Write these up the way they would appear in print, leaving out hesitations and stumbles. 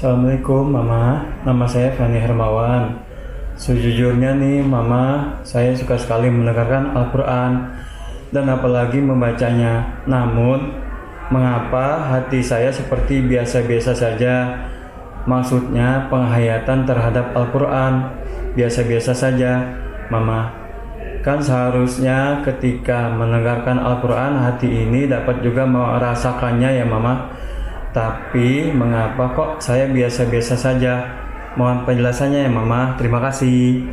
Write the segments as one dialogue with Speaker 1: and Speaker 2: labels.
Speaker 1: Assalamualaikum Mama, nama saya Fani Hermawan. Sejujurnya nih Mama, saya suka sekali mendengarkan Al-Quran dan apalagi membacanya. Namun, mengapa hati saya seperti biasa-biasa saja? Maksudnya penghayatan terhadap Al-Quran biasa-biasa saja Mama. Kan seharusnya ketika mendengarkan Al-Quran hati ini dapat juga merasakannya ya Mama. Tapi mengapa kok saya biasa-biasa saja? Mohon penjelasannya ya Mama. Terima kasih.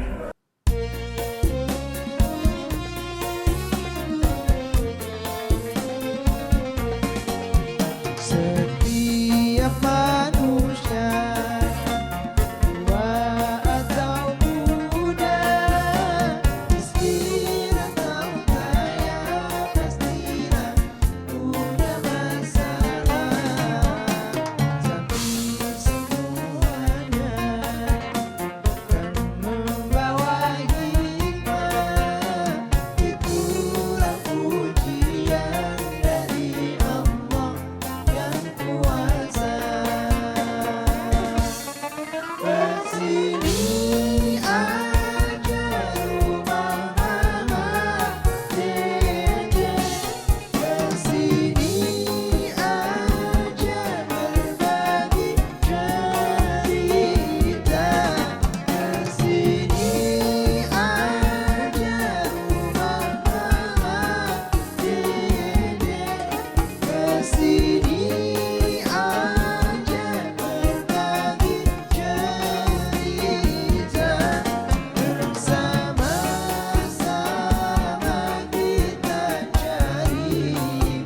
Speaker 2: Setiap manusia tua atau muda, miskin atau kaya, pastilah punya masalah. Tapi semuanya kan membawa hikmah. Itulah ujian dari Allah yang kuasa. Kesini aja rumah mama dede, kesini aja berbagi cerita, kesini aja rumah mama dede, kesini aja berbagi cerita, bersama-sama kita cari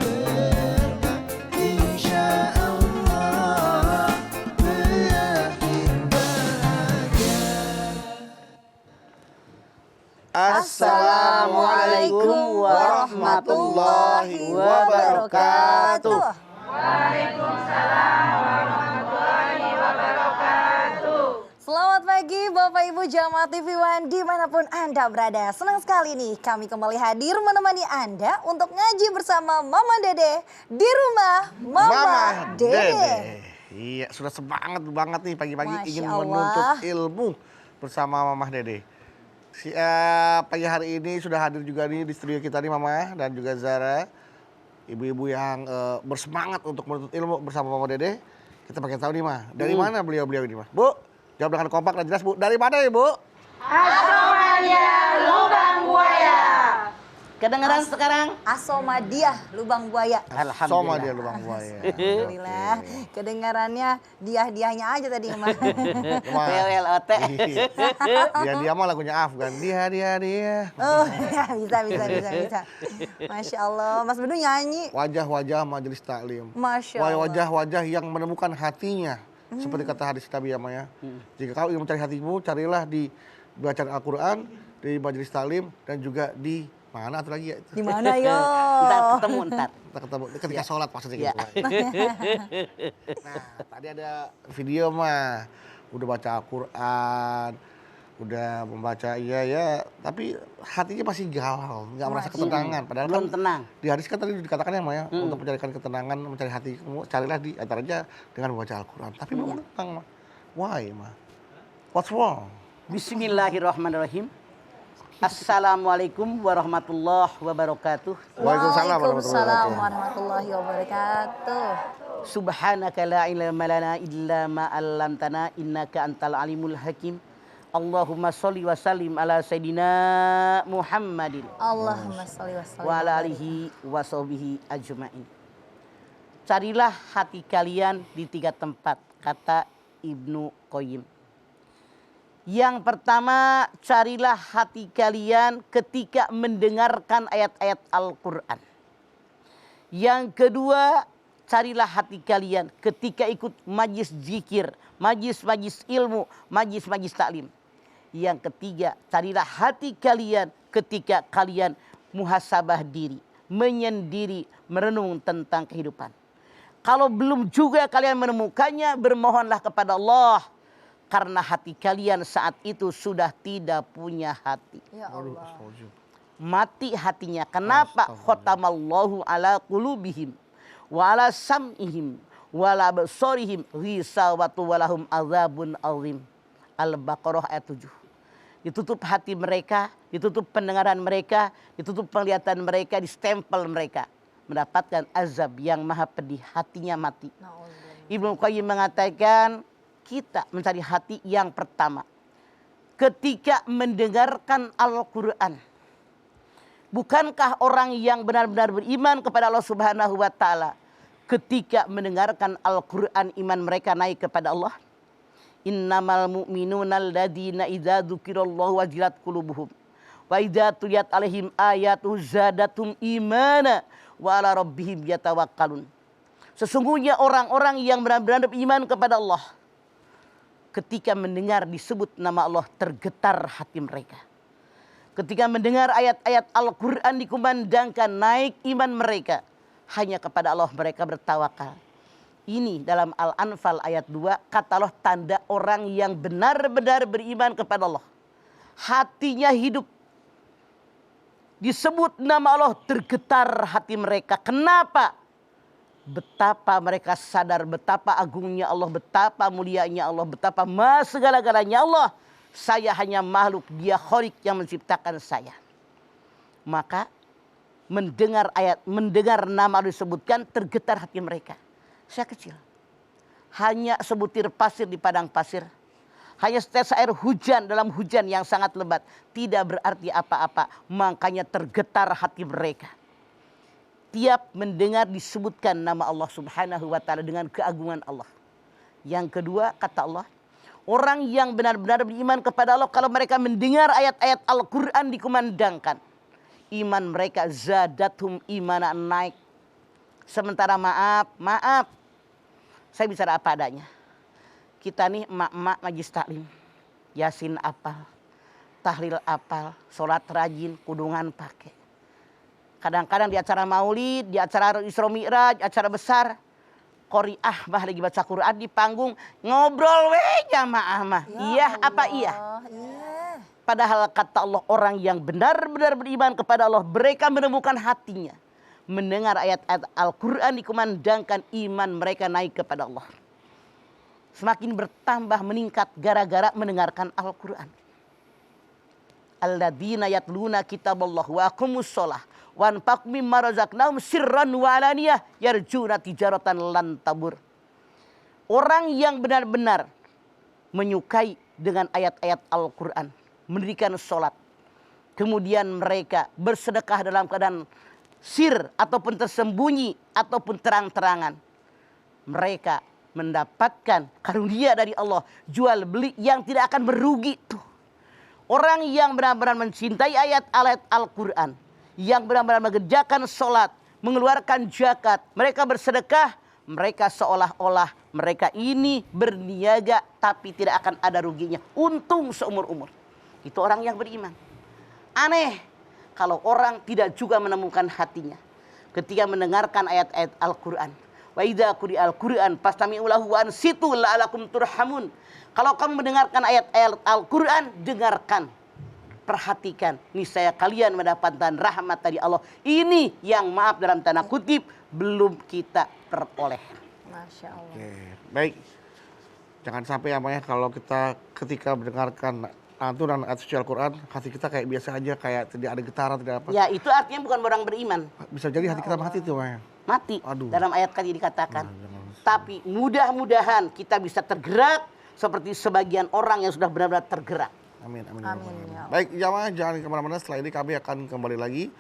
Speaker 2: berkah, insya Allah berakhir bahagia.
Speaker 3: Assalamualaikum warahmatullahi wabarakatuh.
Speaker 4: Selamat pagi Bapak Ibu Jamaah TV One dimanapun Anda berada. Senang sekali nih kami kembali hadir menemani Anda untuk ngaji bersama Mama Dede di rumah Mama Dede.
Speaker 3: Iya, sudah semangat banget nih pagi-pagi
Speaker 4: Masya
Speaker 3: ingin
Speaker 4: Allah.
Speaker 3: menuntut ilmu bersama Mama Dede. Pagi hari ini sudah hadir juga nih di studio kita nih Mama dan juga Zara. Ibu-ibu yang bersemangat untuk menuntut ilmu bersama Mama Dede. Kita pengen tahu nih Ma, dari mana beliau-beliau ini Ma? Bu, jawab dengan kompak dan jelas Bu. Dari mana ya Bu?
Speaker 5: Lubang buaya. Kedengeran sekarang?
Speaker 4: Asomadiah Lubang Buaya.
Speaker 3: Soma dia lubang buaya.
Speaker 4: Alhamdulillah. Kedengarannya diah-diahnya aja tadi kemarin.
Speaker 5: PLOT.
Speaker 3: Dia mah lagunya Afgan. Dia.
Speaker 4: Oh bisa. Masya Allah. Mas Bedu nyanyi.
Speaker 3: Wajah-wajah majelis taklim.
Speaker 4: Masya Allah.
Speaker 3: Wajah-wajah yang menemukan hatinya. Seperti kata hadis Nabi ya Maya. Jika kau ingin mencari hatimu, carilah di bacaan Al-Quran, di majelis taklim, dan juga di mana atau lagi ya itu?
Speaker 4: Di mana yo?
Speaker 5: Ntar ketemu.
Speaker 3: Kita ketemu ketika sholat maksudnya
Speaker 5: Ya.
Speaker 3: gitu. Nah, tadi ada video mah. Udah baca Al-Quran, udah membaca ya, tapi hatinya masih galau, nggak merasa ketenangan. Padahal
Speaker 5: Belum
Speaker 3: kan
Speaker 5: tenang.
Speaker 3: di hadis kan tadi dikatakan ya Maya, untuk mencarikan ketenangan, mencari hatimu, carilah di antaranya dengan membaca Al-Quran. Tapi belum tenang mah. Why mah? What's wrong?
Speaker 5: Bismillahirrahmanirrahim. Assalamualaikum warahmatullahi wabarakatuh.
Speaker 3: Waalaikumsalam
Speaker 4: Waalaikumsalam warahmatullahi wabarakatuh.
Speaker 5: Subhanaka la ilma lana illa ma 'allamtana innaka antal alimul hakim. Allahumma sholli wa sallim ala sayidina Muhammadin
Speaker 4: Allahumma sholli wa sallim.
Speaker 5: wa ala alihi wa sahbihi ajmain. Carilah hati kalian di 3 tempat, kata Ibnu Qayyim. Yang pertama, carilah hati kalian ketika mendengarkan ayat-ayat Al-Quran. Yang kedua, carilah hati kalian ketika ikut majlis zikir, majlis ilmu, majlis taklim. Yang ketiga, carilah hati kalian ketika kalian muhasabah diri, menyendiri, merenung tentang kehidupan. Kalau belum juga kalian menemukannya, bermohonlah kepada Allah. Karena hati kalian saat itu sudah tidak punya hati.
Speaker 4: Ya Allah.
Speaker 5: Mati hatinya. Kenapa? Khotamallahu ala qulubihim wa ala sam'ihim wala absarihim ghisawatu walahum adzabun azim. Al-Baqarah ayat 7. Ditutup hati mereka, ditutup pendengaran mereka, ditutup penglihatan mereka, distempel mereka. Mendapatkan azab yang maha pedih, hatinya mati. Ibnu Qayyim mengatakan kita mencari hati yang pertama ketika mendengarkan Al-Quran. Bukankah orang yang benar-benar beriman kepada Allah Subhanahu wa Ta'ala ketika mendengarkan Al-Quran iman mereka naik kepada Allah? Innamal mu'minuna alladzina idza dzukirallahu wajilat qulubuhum wa idza tuliyat alaihim ayatu zadatum imana wa ala rabbihim yatawakkalun. Sesungguhnya orang-orang yang benar-benar beriman kepada Allah ketika mendengar disebut nama Allah tergetar hati mereka. Ketika mendengar ayat-ayat Al-Quran dikumandangkan naik iman mereka. Hanya kepada Allah mereka bertawakal. Ini dalam Al-Anfal ayat 2 kata Allah tanda orang yang benar-benar beriman kepada Allah. Hatinya hidup. Disebut nama Allah tergetar hati mereka. Kenapa? Betapa mereka sadar betapa agungnya Allah, betapa mulianya Allah, betapa maha segala-galanya Allah. Saya hanya makhluk, dia Khaliq yang menciptakan saya. Maka mendengar ayat, mendengar nama disebutkan tergetar hati mereka. Saya kecil. Hanya sebutir pasir di padang pasir. Hanya setetes air hujan dalam hujan yang sangat lebat. Tidak berarti apa-apa. Makanya tergetar hati mereka. Tiap mendengar disebutkan nama Allah Subhanahu wa Ta'ala dengan keagungan Allah. Yang kedua kata Allah. Orang yang benar-benar beriman kepada Allah. Kalau mereka mendengar ayat-ayat Al-Quran dikumandangkan. Iman mereka zadatum imana naik. Sementara maaf, saya bicara apa adanya. Kita nih emak-emak majlis taklim, yasin apal, tahlil apal, sholat rajin, kudungan pakai. Kadang-kadang di acara maulid, di acara Isra Mi'raj, acara besar, qoriah mah lagi baca Quran di panggung, ngobrol jamaah mah. Iya apa iya? Padahal kata Allah orang yang benar-benar beriman kepada Allah, mereka menemukan hatinya. Mendengar ayat-ayat Al-Quran dikumandangkan iman mereka naik kepada Allah. Semakin bertambah meningkat gara-gara mendengarkan Al-Quran. Alladzina yatluna kitaballah wa aqamus shalah wa anfaqu mimma razaqnahum sirran wa alaniyah yarjuna tijaratan lan tabur. Orang yang benar-benar menyukai dengan ayat-ayat Al-Quran, mendirikan sholat, kemudian mereka bersedekah dalam keadaan sir ataupun tersembunyi ataupun terang-terangan. Mereka mendapatkan karunia dari Allah, jual beli yang tidak akan merugi tuh. Orang yang benar-benar mencintai ayat-ayat Al-Quran, yang benar-benar mengerjakan sholat, mengeluarkan zakat, mereka bersedekah, mereka seolah-olah mereka ini berniaga tapi tidak akan ada ruginya. Untung seumur-umur. Itu orang yang beriman. Aneh kalau orang tidak juga menemukan hatinya ketika mendengarkan ayat-ayat Al-Quran. Wa idza quri'al Qur'an fastami'u lahu wa ansitu la'alakum turhamun. Kalau kamu mendengarkan ayat-ayat Al-Quran, dengarkan, perhatikan, niscaya kalian mendapatkan rahmat dari Allah. Ini yang maaf dalam tanda kutip belum kita peroleh.
Speaker 4: Masya Allah.
Speaker 3: Oke, baik. Jangan sampai ya kalau kita ketika mendengarkan lantunan ayat suci Al-Quran, hati kita kayak biasa aja, kayak tidak ada getaran, tidak apa.
Speaker 5: Ya itu artinya bukan orang beriman.
Speaker 3: Bisa jadi hati kita mati tuh, Maya.
Speaker 5: Mati.
Speaker 3: Aduh.
Speaker 5: Dalam ayat tadi dikatakan. Tapi mudah-mudahan kita bisa tergerak seperti sebagian orang yang sudah benar-benar tergerak.
Speaker 3: Amin, amin.
Speaker 4: Amin, ya Allah.
Speaker 3: Baik, jamaah jangan kemana-mana. Setelah ini kami akan kembali lagi.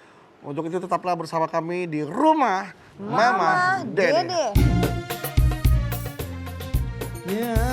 Speaker 3: Untuk itu tetaplah bersama kami di rumah Mama Dede.
Speaker 2: Ya